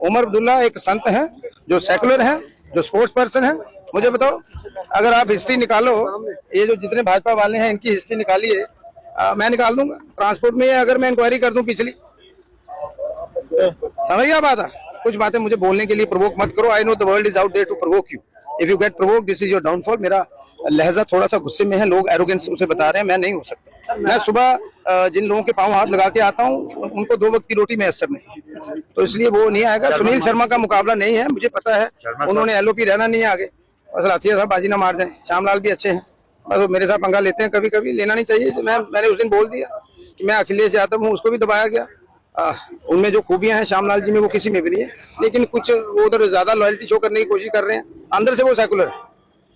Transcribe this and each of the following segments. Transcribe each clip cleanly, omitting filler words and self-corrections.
उमर अब्दुल्ला एक संत हैं जो सेकुलर हैं, जो स्पोर्ट्स पर्सन है। मुझे बताओ, अगर आप हिस्ट्री निकालो, ये जो जितने भाजपा वाले हैं इनकी हिस्ट्री निकालिए, मैं निकाल दूंगा। ट्रांसपोर्ट में अगर मैं इंक्वायरी कर दूं पिछली, समझ गया बात है। कुछ बातें मुझे बोलने के लिए प्रोवोक मत करो। I know the world is out there to provoke you. If you get provoke, this is your downfall. मेरा लहजा थोड़ा सा गुस्से में है, लोग एरोगेंस उसे बता रहे हैं, मैं नहीं हो सकता। मैं सुबह जिन लोगों के पांव हाथ लगा के आता हूँ उनको 2 वक्त की रोटी में असर नहीं, तो इसलिए वो नहीं आएगा। सुनील शर्मा का मुकाबला नहीं है, मुझे पता है उन्होंने LOP रहना नहीं है आगे। बस लाठिया साहब बाजी ना मार जाए। श्यामलाल भी अच्छे हैं, बस वो मेरे साथ पंगा लेते हैं कभी कभी, लेना नहीं चाहिए। मैंने उस दिन बोल दिया कि मैं अखिलेश यादव हूँ, उसको भी दबाया गया। उनमें जो खूबियां हैं श्यामलाल जी में वो किसी में भी नहीं है, लेकिन कुछ वो उधर ज्यादा लॉयल्टी शो करने की कोशिश कर रहे हैं। अंदर से वो सेकुलर है।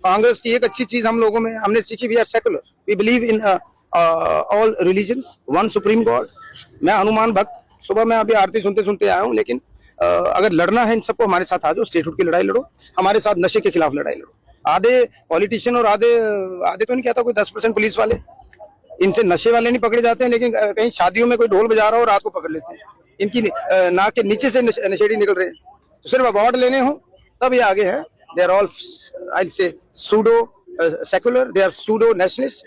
कांग्रेस की एक अच्छी चीज हम लोगों में हमने सीखी, we are secular, we believe in all religions, one supreme God. मैं हनुमान भक्त, सुबह मैं अभी आरती सुनते सुनते आया हूँ। लेकिन अगर लड़ना है इन सबको, हमारे साथ आ जाओ, स्टेटहुड की लड़ाई लड़ो, हमारे साथ नशे के खिलाफ लड़ाई लड़ो। आधे पॉलिटिशियन और आधे तो नहीं कहता कोई 10% पुलिस वाले, इनसे नशे वाले नहीं पकड़े जाते हैं, लेकिन कहीं शादियों में कोई ढोल बजा रहा हो रात को पकड़ लेते हैं। इनकी नाक के नीचे से नशेड़ी निकल रहे हैं। तो सिर्फ अवार्ड लेने हो तब ये आगे है। They are all I say pseudo secular, they are pseudo nationalist.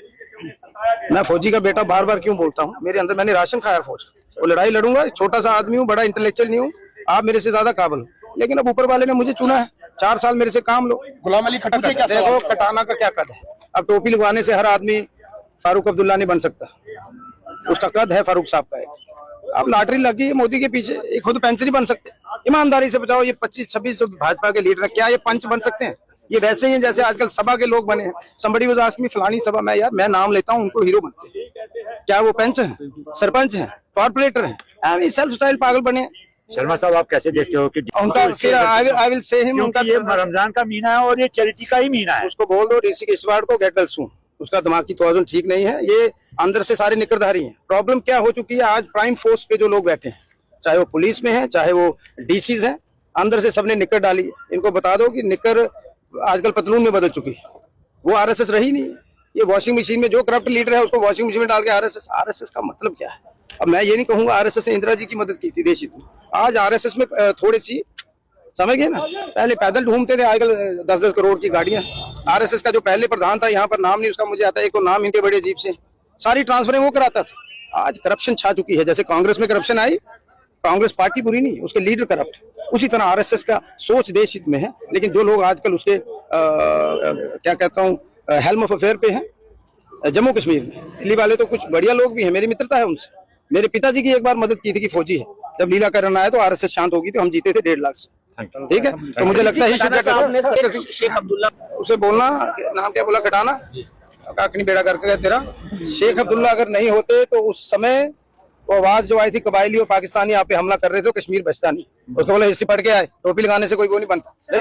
मैं फौजी का बेटा बार बार क्यों बोलता हूँ, मेरे अंदर मैंने राशन खाया फौज, वो लड़ाई लड़ूंगा। छोटा सा आदमी हूँ, बड़ा इंटेलेक्चुअल नहीं हूँ, आप मेरे से ज्यादा काबिल हो, लेकिन अब ऊपर वाले ने मुझे चुना है। 4 साल मेरे से काम लो। गुलाम अली खट्टर क्या देखो कटाना का क्या कद है। अब टोपी लगवाने से हर आदमी फारूक अब्दुल्ला नहीं बन सकता, उसका कद है फारूक साहब का एक। अब लॉटरी लगी है मोदी के पीछे, ये खुद पंच नहीं बन सकते। ईमानदारी से बताओ, ये 25-26 जो भाजपा के लीडर है, क्या ये पंच बन सकते हैं? ये वैसे ही हैं जैसे आजकल सभा के लोग बने हैं। somebody was asking me फलानी सभा में, यार मैं नाम लेता हूँ उनको हीरो बनते हैं, क्या वो पंच है, सरपंच है, कॉर्पोरेटर है, सेल्फ स्टाइल पागल बने हैं। शर्मा साहब, आप कैसे देखते हो कि उनका फिर आई विल से हिम, उनका ये रमजान का महीना है और ये चैरिटी का ही महीना है। उसको बोल दो ऋषि किशवाड़ को गेट वेल सून, उसका दिमाग की तौजन ठीक नहीं है। ये अंदर से सारे निकरधारी हैं। प्रॉब्लम क्या हो चुकी है, आज प्राइम पोस्ट पे जो लोग बैठे हैं, चाहे वो पुलिस में है, चाहे वो DCs हैं, अंदर से सबने निकर डाली है। इनको बता दो कि निकर आजकल पतलून में बदल चुकी है, वो RSS रही नहीं है। ये वॉशिंग मशीन में जो करप्ट लीडर है उसको वॉशिंग मशीन में डाल के RSS का मतलब क्या है? अब मैं ये नहीं कहूंगा RSS ने इंदिरा जी की मदद की थी, देशी थी। आज RSS में थोड़ी सी, समझ गए ना, पहले पैदल ढूंढते थे, आजकल 10-10 करोड़ की गाड़ियां। RSS का जो पहले प्रधान था, यहाँ पर नाम नहीं उसका मुझे आता है, एक तो नाम इनके बड़े अजीब से, सारी ट्रांसफरें वो कराता था। आज करप्शन छा चुकी है। जैसे कांग्रेस में करप्शन आई, कांग्रेस पार्टी बुरी नहीं, उसके लीडर करप्ट, उसी तरह RSS का सोच देश हित में है। लेकिन जो लोग आजकल उसके क्या कहता हूँ हेल्म ऑफ अफेयर पे हैं, जम्मू कश्मीर में दिल्ली वाले तो कुछ बढ़िया लोग भी हैं, मेरी मित्रता है उनसे। मेरे पिताजी की एक बार मदद की थी कि फौजी है, जब लीला करना आया तो RSS शांत होगी, तो हम जीते थे 1.5 लाख से। ठीक है, तो मुझे लगता है शेख अब्दुल्ला, उसे बोलना नाम क्या बोला, कटाना काकनी बेड़ा करके तेरा। शेख अब्दुल्ला अगर नहीं होते तो उस समय वो आवाज जो आई थी कबायली और पाकिस्तानी यहाँ पे हमला कर रहे थे, कश्मीर बचता नहीं। उसको बोला हिस्ट्री पढ़ के आए, टोपी लगाने से कोई वो नहीं बनता।